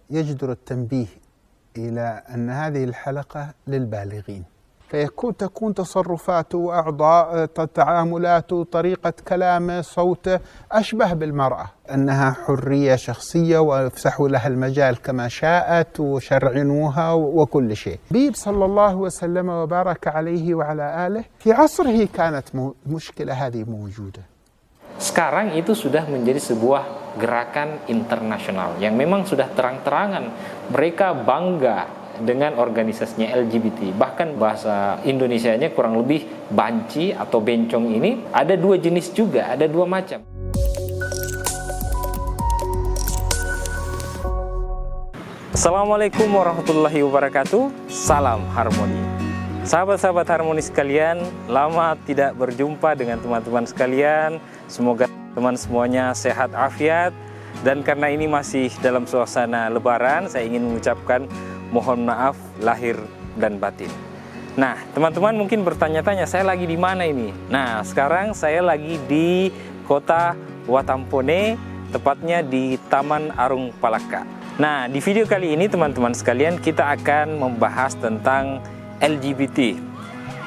يجدر التنبيه إلى أن هذه الحلقة للبالغين، تكون تصرفاته وأعضاء تعاملاته، طريقة كلامه، صوته أشبه بالمرأة، أنها حرية شخصية وافسحوا لها المجال كما شاءت وشرعنوها وكل شيء. النبي صلى الله وسلم وبارك عليه وعلى آله في عصره كانت مشكلة هذه موجودة. Sekarang itu sudah menjadi sebuah gerakan internasional yang memang sudah terang-terangan mereka bangga dengan organisasinya LGBT. Bahkan bahasa Indonesianya kurang lebih banci atau bencong ini ada dua jenis juga, ada dua macam. Assalamualaikum warahmatullahi wabarakatuh. Salam harmoni. Sahabat-sahabat harmoni sekalian, lama tidak berjumpa dengan teman-teman sekalian. Semoga teman semuanya sehat afiat. Dan karena ini masih dalam suasana lebaran, saya ingin mengucapkan mohon maaf lahir dan batin. Nah, teman-teman mungkin bertanya-tanya, saya lagi di mana ini? Nah, sekarang saya lagi di kota Watampone, tepatnya di Taman Arung Palaka. Nah, di video kali ini teman-teman sekalian kita akan membahas tentang LGBT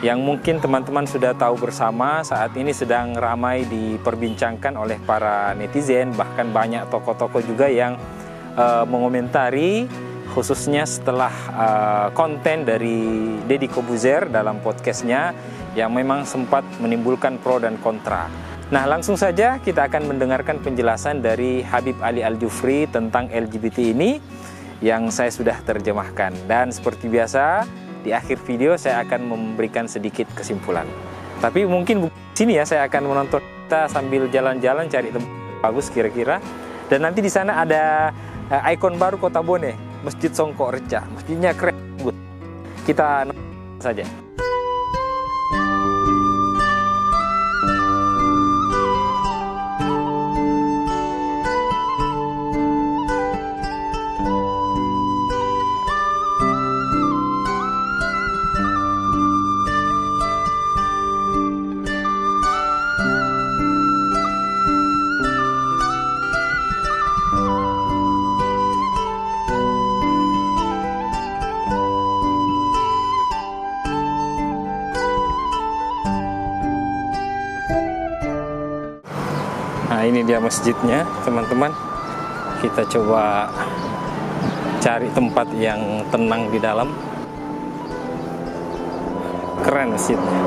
yang mungkin teman-teman sudah tahu bersama saat ini sedang ramai diperbincangkan oleh para netizen, bahkan banyak tokoh-tokoh juga yang mengomentari, khususnya setelah konten dari Deddy Corbuzier dalam podcastnya yang memang sempat menimbulkan pro dan kontra. Nah, langsung saja kita akan mendengarkan penjelasan dari Habib Ali Al-Jufri tentang LGBT ini yang saya sudah terjemahkan. Dan seperti biasa, di akhir video saya akan memberikan sedikit kesimpulan. Tapi mungkin di sini ya saya akan menonton kita sambil jalan-jalan cari tempat bagus kira-kira. Dan nanti di sana ada ikon baru Kota Bone, Masjid Songkok Reca. Masjidnya keren. Kita nonton saja. Nah, ini dia masjidnya, teman-teman. Kita coba cari tempat yang tenang di dalam. Keren masjidnya.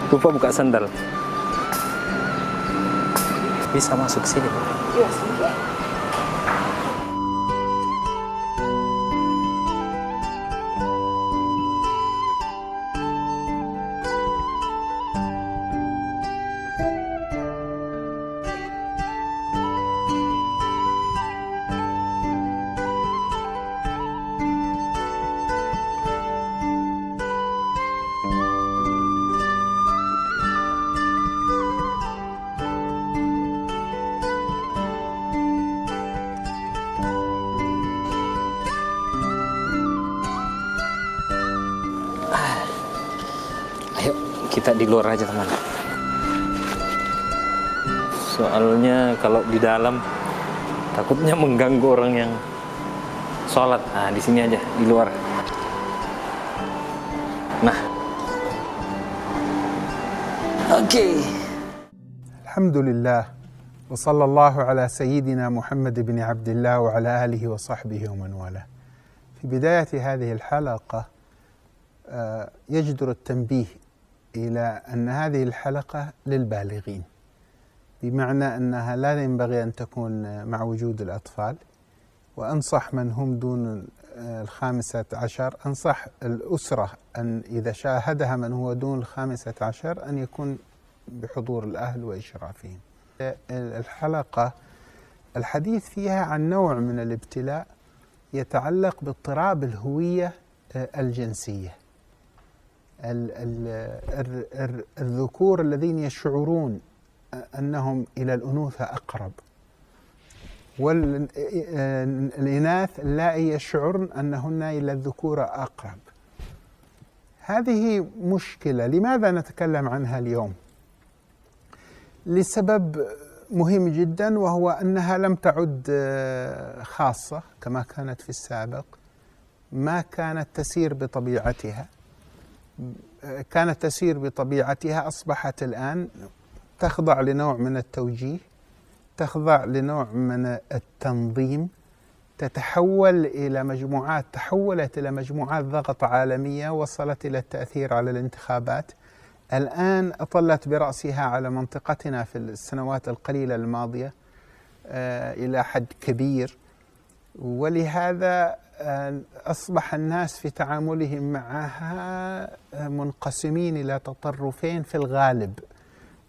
Lupa buka sandal. Bisa masuk sini. Iya, sini. Kita di luar aja teman. Soalnya kalau di dalam takutnya mengganggu orang yang sholat. Nah, di sini aja di luar. Nah, oke. Alhamdulillah. Wa sallallahu ala sayyidina Muhammad bin Abdullah wa ala alihi wa sahbihi wa man wala. في بداية هذه الحلقة يجدر التنبيه إلى أن هذه الحلقة للبالغين، بمعنى أنها لا ينبغي أن تكون مع وجود الأطفال. وأنصح من هم دون 15 أنصح الأسرة أن إذا شاهدها من هو دون 15 أن يكون بحضور الأهل وإشرافهم. الحلقة الحديث فيها عن نوع من الابتلاء يتعلق باضطراب الهوية الجنسية. الذكور الذين يشعرون أنهم إلى الأنوثة أقرب، والإناث اللائي يشعرن أنهن إلى الذكورة أقرب. هذه مشكلة. لماذا نتكلم عنها اليوم؟ لسبب مهم جدا، وهو أنها لم تعد خاصة كما كانت في السابق. ما كانت تسير بطبيعتها، كانت تسير بطبيعتها، أصبحت الآن تخضع لنوع من التوجيه، تخضع لنوع من التنظيم، تحولت إلى مجموعات ضغط عالمية وصلت إلى التأثير على الانتخابات. الآن أطلت برأسها على منطقتنا في السنوات القليلة الماضية إلى حد كبير، ولهذا أصبح الناس في تعاملهم معها منقسمين إلى تطرفين في الغالب.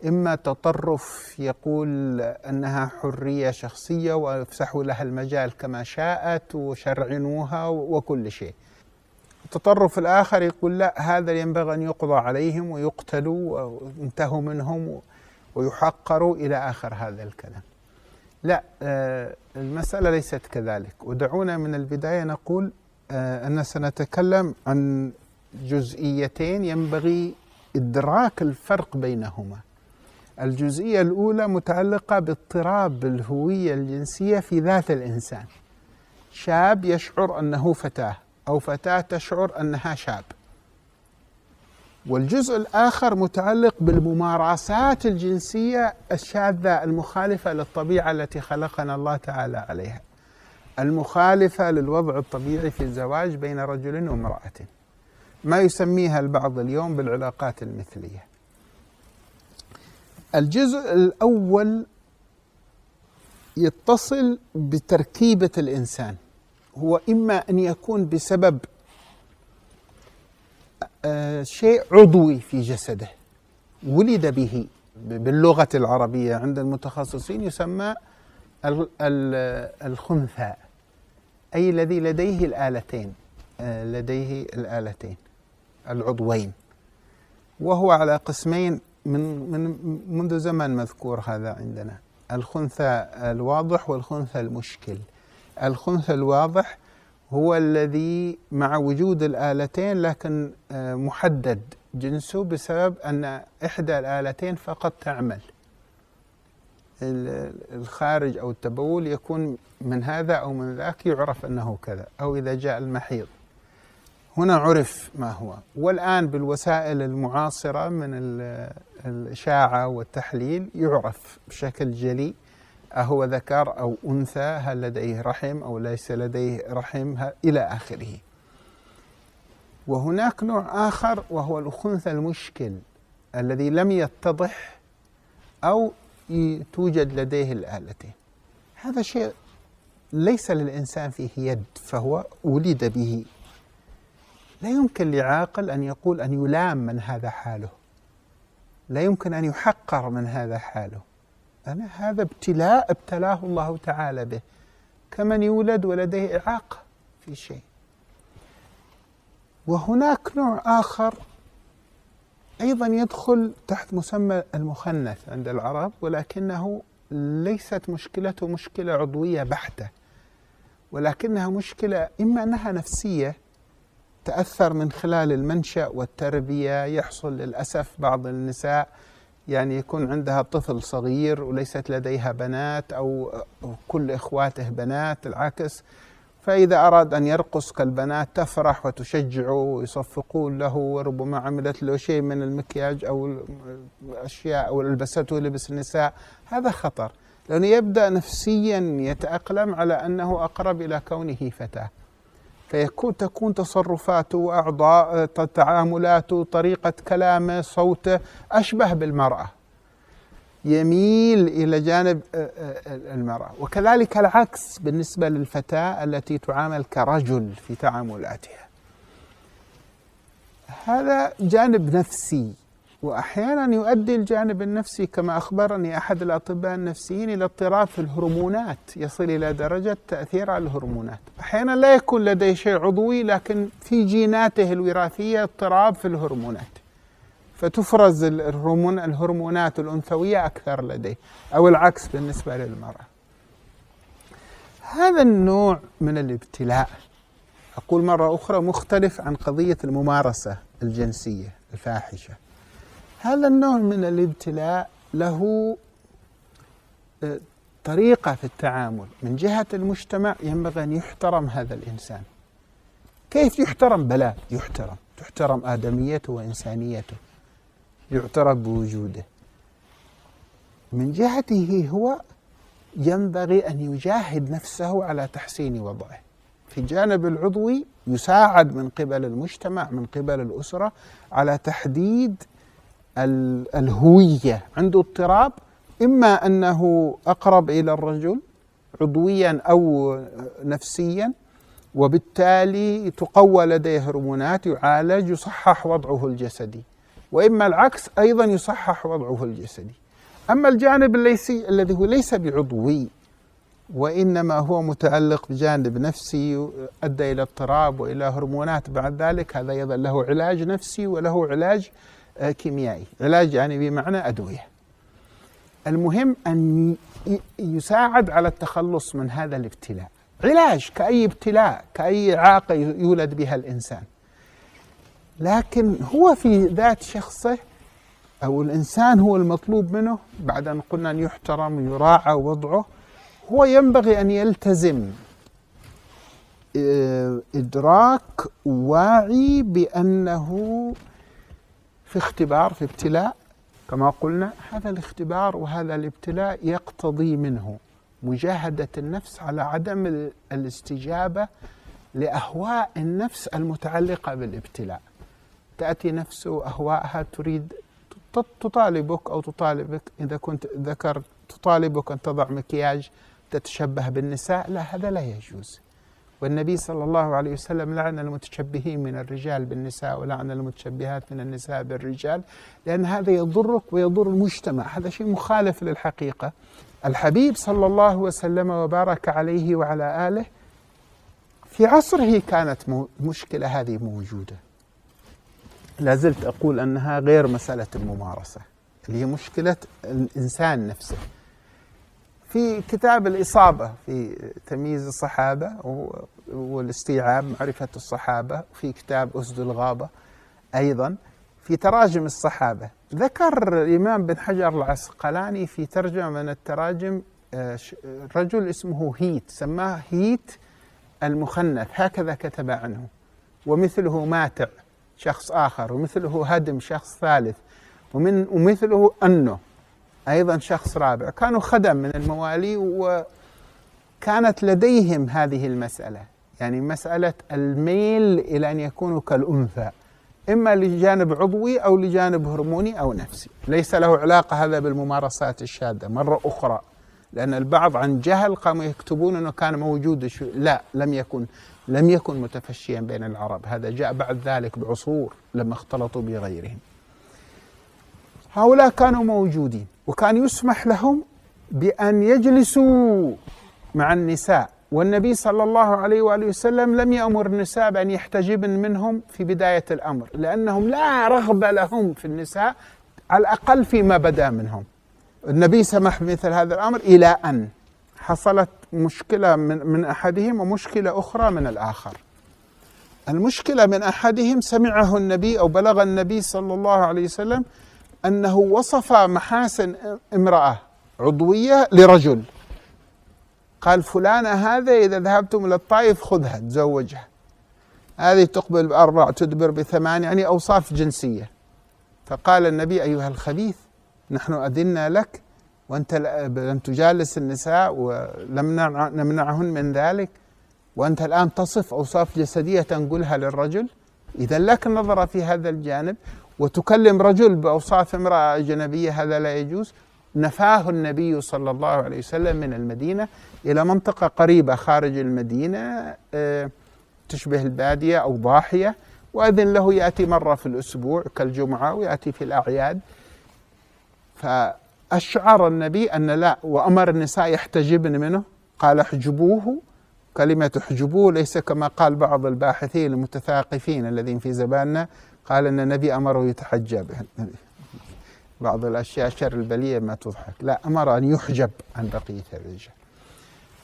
إما تطرف يقول أنها حرية شخصية وافسحوا لها المجال كما شاءت وشرعنوها وكل شيء. التطرف الآخر يقول لا، هذا ينبغي أن يقضى عليهم ويقتلوا وينتهوا منهم ويحقروا إلى آخر هذا الكلام. لا، المسألة ليست كذلك. ودعونا من البداية نقول أن سنتكلم عن جزئيتين ينبغي إدراك الفرق بينهما. الجزئية الأولى متعلقة باضطراب الهوية الجنسية في ذات الإنسان. شاب يشعر أنه فتاة، أو فتاة تشعر أنها شاب. والجزء الآخر متعلق بالممارسات الجنسية الشاذة المخالفة للطبيعة التي خلقنا الله تعالى عليها، المخالفة للوضع الطبيعي في الزواج بين رجل وامرأة، ما يسميها البعض اليوم بالعلاقات المثلية. الجزء الأول يتصل بتركيبة الإنسان، هو إما أن يكون بسبب شيء عضوي في جسده ولد به، باللغة العربية عند المتخصصين يسمى الخنثى، أي الذي لديه الآلتين العضوين، وهو على قسمين منذ زمن مذكور هذا عندنا: الخنثى الواضح والخنثى المشكل. الخنثى الواضح هو الذي مع وجود الآلتين لكن محدد جنسه بسبب أن إحدى الآلتين فقط تعمل، الخارج أو التبول يكون من هذا أو من ذاك، يعرف أنه كذا، أو إذا جاء المحيض هنا عرف ما هو. والآن بالوسائل المعاصرة من الإشاعة والتحليل يعرف بشكل جلي أهو ذكر أو أنثى، هل لديه رحم أو ليس لديه رحم، إلى آخره. وهناك نوع آخر وهو الخنثى المشكل الذي لم يتضح أو توجد لديه الآلتين. هذا شيء ليس للإنسان فيه يد، فهو ولد به. لا يمكن لعاقل أن يقول أن يلام من هذا حاله، لا يمكن أن يحقر من هذا حاله. هذا ابتلاء ابتلاه الله تعالى به، كمن يولد ولديه إعاقة في شيء. وهناك نوع آخر أيضا يدخل تحت مسمى المخنث عند العرب، ولكنه ليست مشكلته مشكلة عضوية بحتة، ولكنها مشكلة إما أنها نفسية تأثر من خلال المنشأ والتربية. يحصل للأسف بعض النساء يعني يكون عندها طفل صغير وليست لديها بنات، أو كل إخواته بنات العكس، فإذا أراد أن يرقص كالبنات تفرح وتشجعه ويصفقون له، وربما عملت له شيء من المكياج أو الأشياء أو ألبسته لبس النساء. هذا خطر، لأنه يبدأ نفسيا يتأقلم على أنه أقرب إلى كونه فتاة، تكون تصرفاته وأعضاء تعاملاته طريقة كلامه صوته أشبه بالمرأة، يميل إلى جانب المرأة. وكذلك العكس بالنسبة للفتاة التي تعامل كرجل في تعاملاتها. هذا جانب نفسي، وأحيانا يؤدي الجانب النفسي كما أخبرني أحد الأطباء النفسيين إلى اضطراب في الهرمونات، يصل إلى درجة تأثير على الهرمونات. أحيانا لا يكون لديه شيء عضوي، لكن في جيناته الوراثية اضطراب في الهرمونات، فتفرز الهرمونات الأنثوية أكثر لديه، أو العكس بالنسبة للمرأة. هذا النوع من الابتلاء، أقول مرة أخرى، مختلف عن قضية الممارسة الجنسية الفاحشة. هذا النوع من الابتلاء له طريقة في التعامل من جهة المجتمع ينبغي أن يحترم هذا الإنسان. كيف يحترم؟ بلى يحترم، تحترم آدميته وإنسانيته، يعترف بوجوده. من جهته هو ينبغي أن يجاهد نفسه على تحسين وضعه. في الجانب العضوي يساعد من قبل المجتمع، من قبل الأسرة، على تحديد الهوية. عنده اضطراب، إما أنه أقرب إلى الرجل عضويا أو نفسيا، وبالتالي تقوى لديه هرمونات، يعالج، يصحح وضعه الجسدي، وإما العكس أيضا يصحح وضعه الجسدي. أما الجانب الذي هو ليس بعضوي وإنما هو متعلق بجانب نفسي أدى إلى اضطراب وإلى هرمونات بعد ذلك، هذا يظل له علاج نفسي وله علاج كيميائي. علاج يعني بمعنى أدوية. المهم أن يساعد على التخلص من هذا الابتلاء. علاج كأي ابتلاء، كأي إعاقة يولد بها الإنسان، لكن هو في ذات شخصه أو الإنسان هو المطلوب منه بعد أن قلنا أن يحترم ويراعى وضعه. هو ينبغي أن يلتزم إدراك واعي بأنه في اختبار، في ابتلاء كما قلنا. هذا الاختبار وهذا الابتلاء يقتضي منه مجاهدة النفس على عدم الاستجابة لأهواء النفس المتعلقة بالابتلاء. تأتي نفس أهواءها تريد تطالبك أو تطالبك، إذا كنت ذكر تطالبك أن تضع مكياج تتشبه بالنساء، لا، هذا لا يجوز. والنبي صلى الله عليه وسلم لعن المتشبهين من الرجال بالنساء ولعن المتشبهات من النساء بالرجال، لأن هذا يضرك ويضر المجتمع. هذا شيء مخالف للحقيقة. الحبيب صلى الله وسلم وبارك عليه وعلى آله في عصره كانت مشكلة هذه موجودة. لا زلت أقول أنها غير مسألة الممارسة، اللي هي مشكلة الإنسان نفسه. في كتاب الإصابة في تمييز الصحابة والاستيعاب، معرفة الصحابة، في كتاب أسد الغابة أيضا في تراجم الصحابة، ذكر الإمام بن حجر العسقلاني في ترجمة من التراجم رجل اسمه هيت، سماه هيت المخنث، هكذا كتب عنه. ومثله ماتع شخص آخر، ومثله هدم شخص ثالث، ومثله أنه أيضا شخص رابع. كانوا خدم من الموالي، وكانت لديهم هذه المسألة، يعني مسألة الميل إلى أن يكونوا كالأنثى، إما لجانب عضوي أو لجانب هرموني أو نفسي. ليس له علاقة هذا بالممارسات الشاذة مرة أخرى، لأن البعض عن جهل قاموا يكتبون أنه كان موجود. لا، لم يكن متفشيا بين العرب، هذا جاء بعد ذلك بعصور لما اختلطوا بغيرهم. هؤلاء كانوا موجودين، وكان يسمح لهم بأن يجلسوا مع النساء، والنبي صلى الله عليه وآله وسلم لم يأمر النساء بأن يحتجبن منهم في بداية الأمر، لأنهم لا رغبة لهم في النساء على الأقل فيما بدا منهم. النبي سمح بمثل هذا الأمر إلى أن حصلت مشكلة من أحدهم ومشكلة أخرى من الآخر. المشكلة من أحدهم سمعه النبي أو بلغ النبي صلى الله عليه وسلم أنه وصف محاسن امرأة عضوية لرجل، قال فلانة هذا إذا ذهبتم إلى الطائف خذها تزوجها، هذه تقبل ب4 تدبر ب8، يعني أوصاف جنسية. فقال النبي أيها الخبيث، نحن أذنا لك وأنت لم تجالس النساء ولم نمنعهن من ذلك، وأنت الآن تصف أوصاف جسدية تنقلها للرجل؟ إذا لك نظرة في هذا الجانب، وتكلم رجل بأوصاف امرأة أجنبية، هذا لا يجوز. نفاه النبي صلى الله عليه وسلم من المدينة إلى منطقة قريبة خارج المدينة تشبه البادية أو ضاحية، وأذن له يأتي مرة في الأسبوع كالجمعة ويأتي في الأعياد. فأشعر النبي أن لا، وأمر النساء يحتجبن منه، قال احجبوه. كلمة احجبوه ليس كما قال بعض الباحثين المتثاقفين الذين في زماننا، قال أن النبي أمره يتحجب. بعض الأشياء شر البلية ما تضحك، لا، أمر أن يحجب عن بقية الرجال.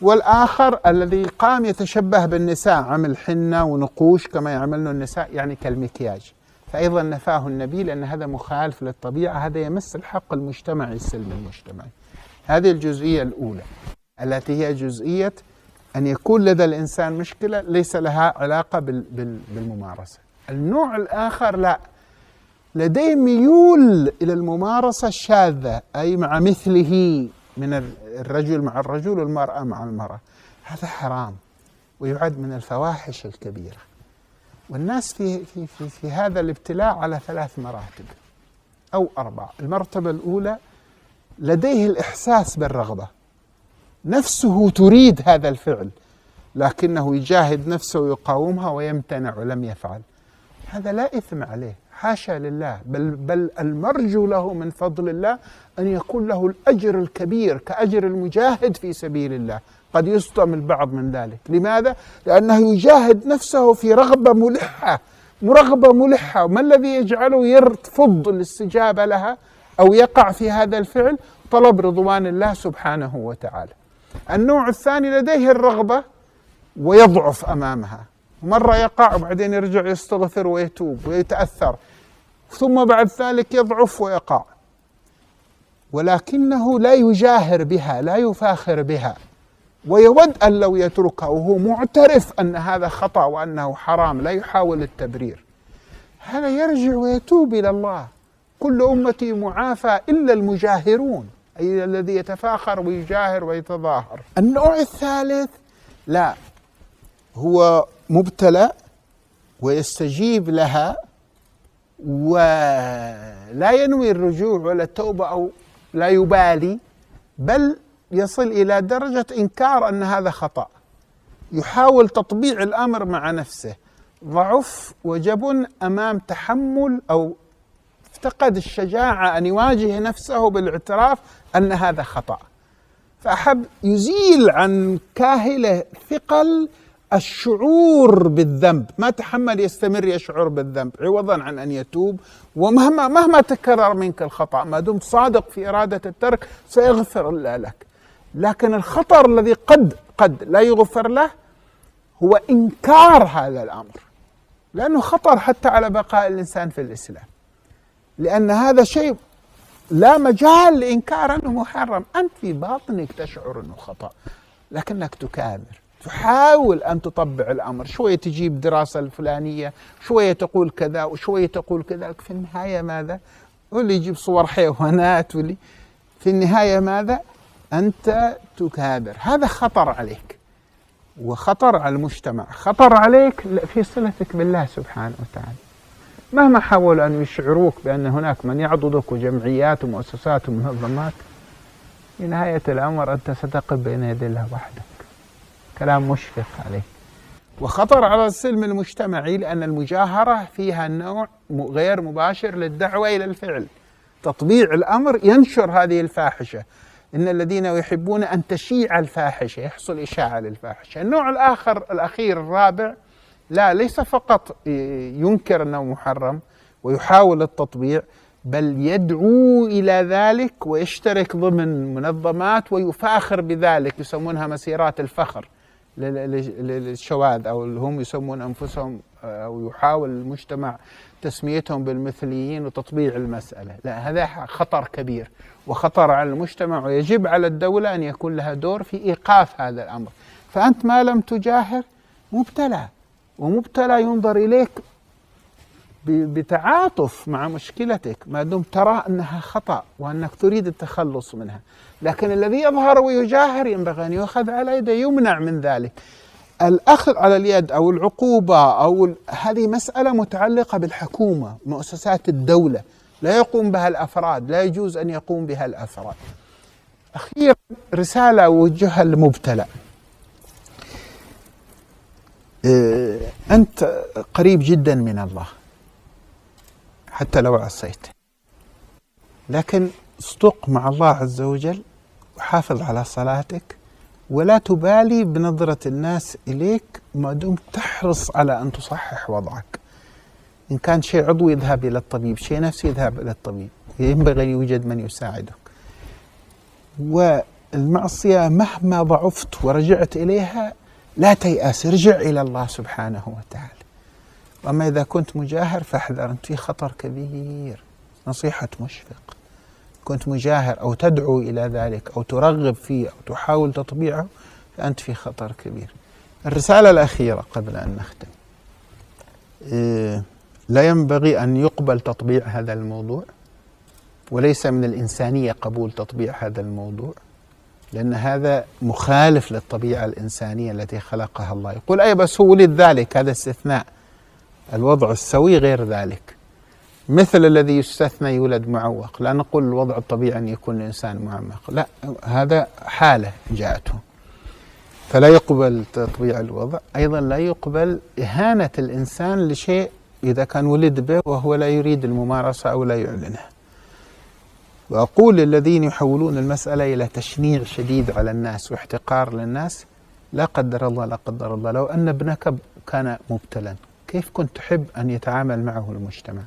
والآخر الذي قام يتشبه بالنساء، عمل حنة ونقوش كما يعملن النساء، يعني كالمكياج، فأيضا نفاه النبي، لأن هذا مخالف للطبيعة، هذا يمس الحق المجتمعي السلمي المجتمعي. هذه الجزئية الأولى التي هي جزئية أن يكون لدى الإنسان مشكلة ليس لها علاقة بالممارسة. النوع الآخر لا، لديه ميول إلى الممارسة الشاذة، أي مع مثله من الرجل مع الرجل والمرأة مع المرأة. هذا حرام ويعد من الفواحش الكبيرة. والناس في هذا الابتلاء على 3 مراتب أو 4. المرتبة الأولى لديه الإحساس بالرغبة، نفسه تريد هذا الفعل لكنه يجاهد نفسه ويقاومها ويمتنع ولم يفعل. هذا لا إثم عليه، حاشا لله، بل المرجو له من فضل الله أن يكون له الأجر الكبير كأجر المجاهد في سبيل الله. قد يصدم البعض من ذلك. لماذا؟ لأنه يجاهد نفسه في رغبة ملحة، مرغبة ملحة. وما الذي يجعله يرفض الاستجابة لها أو يقع في هذا الفعل؟ طلب رضوان الله سبحانه وتعالى. النوع الثاني لديه الرغبة ويضعف أمامها، مرة يقع وبعدين يرجع يستغفر ويتوب ويتأثر، ثم بعد ذلك يضعف ويقع، ولكنه لا يجاهر بها، لا يفاخر بها، ويود أن لو يتركها وهو معترف أن هذا خطأ وأنه حرام، لا يحاول التبرير. هذا يرجع ويتوب إلى الله. كل أمتي معافى إلا المجاهرون، أي الذي يتفاخر ويجاهر ويتظاهر. النوع الثالث لا، هو مبتلى ويستجيب لها ولا ينوي الرجوع ولا التوبة أو لا يبالي، بل يصل إلى درجة إنكار أن هذا خطأ، يحاول تطبيع الأمر مع نفسه، ضعف وجبن أمام تحمل أو افتقد الشجاعة أن يواجه نفسه بالاعتراف أن هذا خطأ، فأحب يزيل عن كاهله ثقل الشعور بالذنب، ما تحمل يستمر يشعر بالذنب عوضا عن أن يتوب. ومهما تكرر منك الخطأ ما دمت صادق في إرادة الترك سيغفر الله لك. لكن الخطر الذي قد لا يغفر له هو إنكار هذا الأمر، لأنه خطر حتى على بقاء الإنسان في الإسلام، لأن هذا شيء لا مجال لإنكار أنه محرم. أنت في باطنك تشعر أنه خطأ لكنك تكابر، تحاول أن تطبع الأمر، شوية تجيب دراسة الفلانية، شوية تقول كذا وشوية تقول كذا، في النهاية ماذا؟ واللي يجيب صور حيوانات، واللي في النهاية ماذا؟ أنت تكابر. هذا خطر عليك وخطر على المجتمع، خطر عليك في صلتك بالله سبحانه وتعالى. مهما حاولوا أن يشعروك بأن هناك من يعضدك وجمعيات ومؤسسات ومنظمات، في نهاية الأمر أنت ستقف بين يدي الله وحدك. كلام مشفق عليه. وخطر على السلم المجتمعي، لأن المجاهرة فيها نوع غير مباشر للدعوة إلى الفعل، تطبيع الأمر ينشر هذه الفاحشة. إن الذين يحبون أن تشيع الفاحشة، يحصل إشاعة للفاحشة. النوع الأخير الرابع لا، ليس فقط ينكر أنه محرم ويحاول التطبيع، بل يدعو إلى ذلك ويشترك ضمن منظمات ويفاخر بذلك، يسمونها مسيرات الفخر للشواذ، أو هم يسمون أنفسهم، أو يحاول المجتمع تسميتهم بالمثليين وتطبيع المسألة. لا، هذا خطر كبير وخطر على المجتمع، ويجب على الدولة أن يكون لها دور في إيقاف هذا الأمر. فأنت ما لم تجاهر مبتلى، ومبتلى ينظر إليك بتعاطف مع مشكلتك ما دمت ترى أنها خطأ وأنك تريد التخلص منها. لكن الذي يظهر ويجاهر ينبغي أن يؤخذ على يده، يمنع من ذلك. الأخذ على اليد أو العقوبة أو هذه مسألة متعلقة بالحكومة، مؤسسات الدولة، لا يقوم بها الأفراد، لا يجوز أن يقوم بها الأفراد. أخيرا رسالة أوجهها للمبتلى: أنت قريب جدا من الله حتى لو عصيت، لكن اصدق مع الله عز وجل وحافظ على صلاتك، ولا تبالي بنظرة الناس إليك ما دمت تحرص على أن تصحح وضعك. إن كان شيء عضوي يذهب إلى الطبيب، شيء نفسي يذهب إلى الطبيب، ينبغي أن يوجد من يساعدك. والمعصية مهما ضعفت ورجعت إليها لا تيأس، ارجع إلى الله سبحانه وتعالى. وأما إذا كنت مجاهر فاحذر، أنت في خطر كبير. نصيحة مشفق. كنت مجاهر أو تدعو إلى ذلك أو ترغب فيه أو تحاول تطبيعه، فأنت في خطر كبير. الرسالة الأخيرة قبل أن نختم، لا ينبغي أن يقبل تطبيع هذا الموضوع، وليس من الإنسانية قبول تطبيع هذا الموضوع، لأن هذا مخالف للطبيعة الإنسانية التي خلقها الله. يقول أي بس هو ولد ذلك، هذا استثناء. الوضع السوي غير ذلك، مثل الذي يستثنى يولد معوق. لا نقول الوضع الطبيعي أن يكون الإنسان معمق، لا، هذا حالة جاءته، فلا يقبل تطبيع الوضع. أيضا لا يقبل إهانة الإنسان لشيء إذا كان ولد به وهو لا يريد الممارسة أو لا يعلنه. وأقول للذين يحولون المسألة إلى تشنيع شديد على الناس واحتقار للناس، لا قدر الله لا قدر الله، لو أن ابنك كان مبتلا كيف كنت تحب أن يتعامل معه المجتمع؟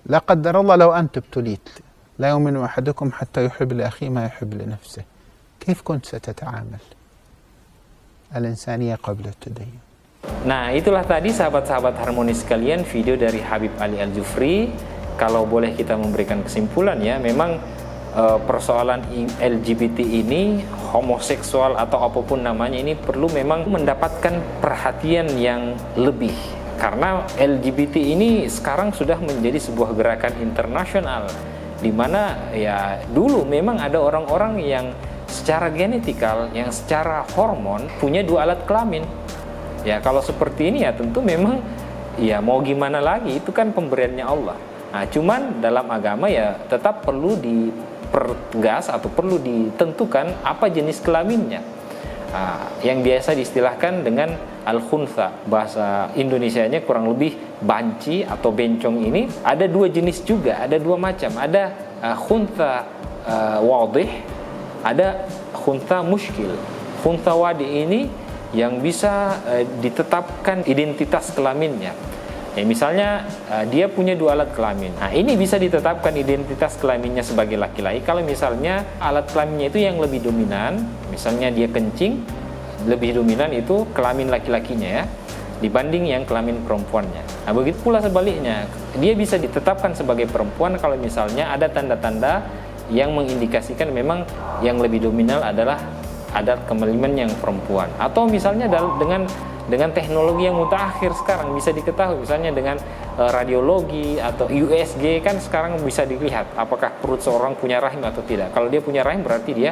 لا قدر الله لو أنت ابتليت، لا يؤمن أحدكم حتى يحب لأخيه ما يحب لنفسه، كيف كنت ستتعامل؟ الإنسانية قبل التدين. Nah, itulah tadi sahabat-sahabat harmonis sekalian video dari Habib Ali Al-Jufri. Kalau boleh kita memberikan kesimpulan ya, memang persoalan LGBT ini, homoseksual atau apapun namanya ini perlu memang mendapatkan perhatian yang lebih. Karena LGBT ini sekarang sudah menjadi sebuah gerakan internasional, di mana ya dulu memang ada orang-orang yang secara genetikal, yang secara hormon punya 2 alat kelamin. Ya kalau seperti ini ya tentu memang ya mau gimana lagi, itu kan pemberiannya Allah. Nah cuman dalam agama ya tetap perlu dipertegas atau perlu ditentukan apa jenis kelaminnya. Yang biasa diistilahkan dengan al-khuntha, bahasa Indonesianya kurang lebih banci atau bencong ini. Ada 2 jenis juga, ada 2 macam. Ada khuntha wadih, ada khuntha muskil. Khuntha wadih ini yang bisa ditetapkan identitas kelaminnya. Ya, misalnya dia punya 2 alat kelamin. Nah, ini bisa ditetapkan identitas kelaminnya sebagai laki-laki kalau misalnya alat kelaminnya itu yang lebih dominan, misalnya dia kencing, lebih dominan itu kelamin laki-lakinya ya, dibanding yang kelamin perempuannya. Nah, begitu pula sebaliknya, dia bisa ditetapkan sebagai perempuan kalau misalnya ada tanda-tanda yang mengindikasikan memang yang lebih dominan adalah adat kelamin yang perempuan. Atau misalnya dengan teknologi yang mutakhir sekarang bisa diketahui, misalnya dengan radiologi atau USG kan sekarang bisa dilihat apakah perut seorang punya rahim atau tidak. Kalau dia punya rahim berarti dia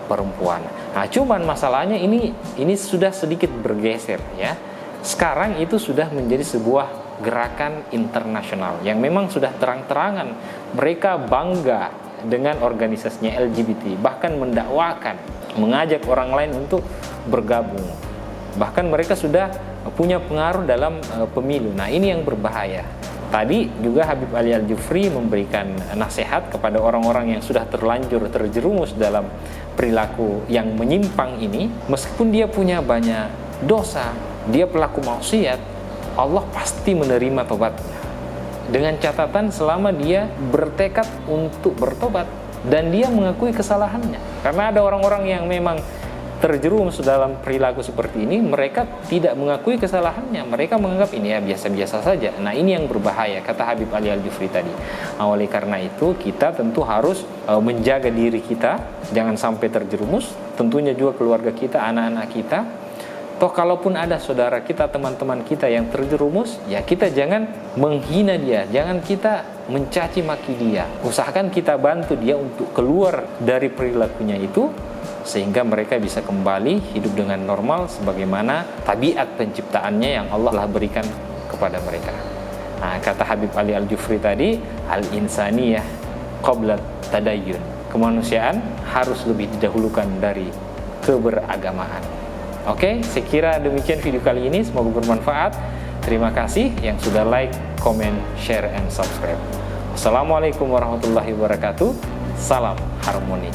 perempuan. Nah, cuman masalahnya ini sudah sedikit bergeser ya. Sekarang itu sudah menjadi sebuah gerakan internasional yang memang sudah terang-terangan mereka bangga dengan organisasinya LGBT, bahkan mendakwakan, mengajak orang lain untuk bergabung. Bahkan mereka sudah punya pengaruh dalam pemilu. Nah, ini yang berbahaya. Tadi juga Habib Ali Al-Jufri memberikan nasihat kepada orang-orang yang sudah terlanjur terjerumus dalam perilaku yang menyimpang ini. Meskipun dia punya banyak dosa, dia pelaku maksiat, Allah pasti menerima tobatnya. Dengan catatan selama dia bertekad untuk bertobat dan dia mengakui kesalahannya. Karena ada orang-orang yang memang terjerumus dalam perilaku seperti ini, mereka tidak mengakui kesalahannya, mereka menganggap ini ya biasa-biasa saja. Nah, ini yang berbahaya, kata Habib Ali Al-Jufri tadi. Oleh karena itu kita tentu harus menjaga diri kita jangan sampai terjerumus, tentunya juga keluarga kita, anak-anak kita. Toh kalaupun ada saudara kita, teman-teman kita yang terjerumus, ya kita jangan menghina dia, jangan kita mencaci maki dia. Usahakan kita bantu dia untuk keluar dari perilakunya itu, sehingga mereka bisa kembali hidup dengan normal sebagaimana tabiat penciptaannya yang Allah telah berikan kepada mereka. Nah, kata Habib Ali Al-Jufri tadi, al-insaniyah qabla tadayyun. Kemanusiaan harus lebih didahulukan dari keberagamaan. Oke, saya kira demikian video kali ini, semoga bermanfaat. Terima kasih yang sudah like, comment, share, and subscribe. Wassalamualaikum warahmatullahi wabarakatuh. Salam harmoni.